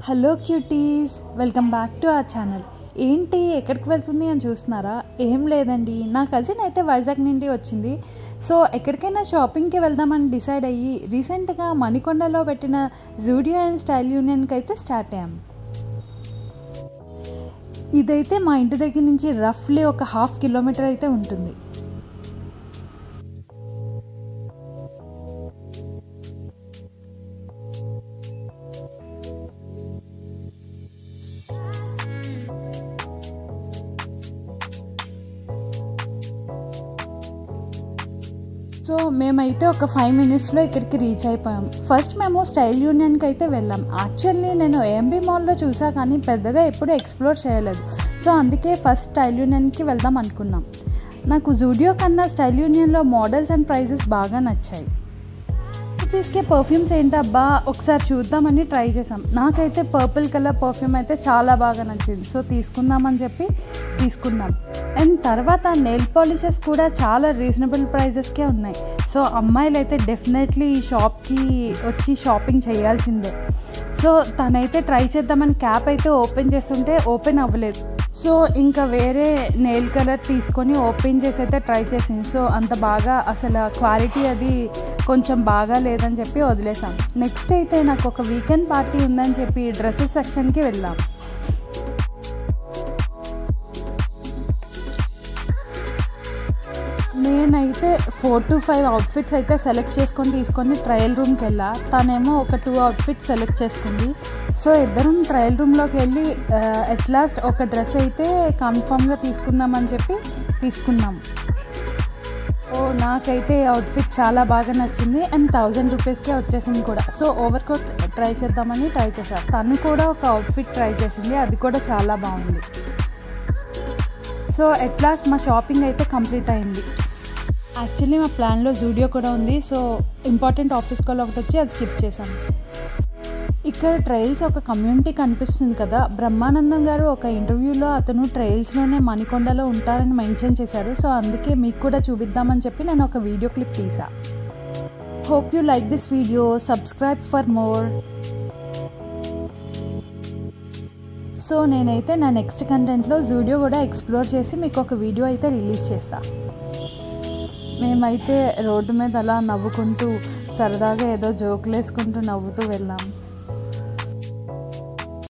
Hello cuties, welcome back to our channel. ఏంటి ఎక్కడికి వెళ్తుంది అని చూస్తున్నారా? ఏం లేదండి, నా కజిన్ అయితే వైజాగ్ నుండి వచ్చింది. సో ఎక్కడికైనా షాపింగ్కి వెళ్దామని డిసైడ్ అయ్యి రీసెంట్గా మణికొండలో పెట్టిన జూడియో అండ్ స్టైల్ యూనియన్కి అయితే స్టార్ట్ అయ్యాం. ఇదైతే మా ఇంటి దగ్గర నుంచి రఫ్లీ ఒక 1/2 కిలోమీటర్ అయితే ఉంటుంది. సో మేమైతే ఒక 5 మినిట్స్లో ఇక్కడికి రీచ్ అయిపోయాం. ఫస్ట్ మేము స్టైల్ యూనియన్కి అయితే వెళ్ళాం. యాక్చువల్లీ నేను ఏఎంబీ మాల్లో చూసా కానీ పెద్దగా ఎప్పుడూ ఎక్స్ప్లోర్ చేయలేదు. సో అందుకే ఫస్ట్ స్టైల్ యూనియన్కి వెళ్దాం అనుకున్నాం. నాకు జూడియో కన్నా స్టైల్ యూనియన్లో మోడల్స్ అండ్ ప్రైజెస్ బాగా నచ్చాయి. రూపీస్కే పర్ఫ్యూమ్స్ ఏంటబ్బా ఒకసారి చూద్దామని ట్రై చేసాం. నాకైతే పర్పుల్ కలర్ పర్ఫ్యూమ్ అయితే చాలా బాగా నచ్చింది. సో తీసుకుందామని చెప్పి తీసుకున్నాం. అండ్ తర్వాత నెయిల్ పాలిషెస్ కూడా చాలా రీజనబుల్ ప్రైజెస్కే ఉన్నాయి. సో అమ్మాయిలు అయితే డెఫినెట్లీ ఈ షాప్కి వచ్చి షాపింగ్ చేయాల్సిందే. సో తనైతే ట్రై చేద్దామని క్యాప్ అయితే ఓపెన్ చేస్తుంటే ఓపెన్ అవ్వలేదు. సో ఇంకా వేరే నెయిల్ కలర్ తీసుకొని ఓపెన్ చేసి అయితే ట్రై చేసింది. సో అంత బాగా అసలు క్వాలిటీ అది కొంచెం బాగా లేదని చెప్పి వదిలేసాం. నెక్స్ట్ అయితే నాకు ఒక వీకెండ్ పార్టీ ఉందని చెప్పి డ్రెస్సెస్ సెక్షన్కి వెళ్ళాం. నేనైతే 4 to 5 అవుట్ఫిట్స్ అయితే సెలెక్ట్ తీసుకొని ట్రయల్ రూమ్కి వెళ్ళా. తనేమో ఒక 2 అవుట్ఫిట్స్ సెలెక్ట్ చేసుకుంది. సో ఇద్దరం ట్రయల్ రూమ్లోకి వెళ్ళి అట్ లాస్ట్ ఒక డ్రెస్ అయితే కన్ఫామ్గా తీసుకుందామని చెప్పి తీసుకున్నాము. సో నాకైతే అవుట్ఫిట్ చాలా బాగా నచ్చింది అండ్ 1000 రూపీస్కే వచ్చేసింది కూడా. సో ఓవర్ కోట్ ట్రై చేద్దామని ట్రై చేశాను. తను కూడా ఒక అవుట్ఫిట్ ట్రై చేసింది, అది కూడా చాలా బాగుంది. సో అట్ లాస్ట్ మా షాపింగ్ అయితే కంప్లీట్ అయింది. యాక్చువల్లీ మా ప్లాన్లో జూడియో కూడా ఉంది. సో ఇంపార్టెంట్ ఆఫీస్ కాల్ ఒకటి వచ్చి అది స్కిప్ చేశాను. ఇక్కడ ట్రయల్స్ ఒక కమ్యూనిటీ కనిపిస్తుంది కదా. బ్రహ్మానందం గారు ఒక ఇంటర్వ్యూలో అతను ట్రయల్స్లోనే మణికొండలో ఉంటారని మెన్షన్ చేశారు. సో అందుకే మీకు కూడా చూపిద్దామని చెప్పి నేను ఒక వీడియో క్లిప్ తీసా. Hope you like this video. Subscribe for more. So నేనైతే నా నెక్స్ట్ కంటెంట్లో జూడియో కూడా ఎక్స్ప్లోర్ చేసి మీకు ఒక వీడియో అయితే రిలీజ్ చేస్తా. మేమైతే రోడ్డు మీద అలా నవ్వుకుంటూ సరదాగా ఏదో జోకులు వేసుకుంటూ నవ్వుతూ వెళ్ళాం.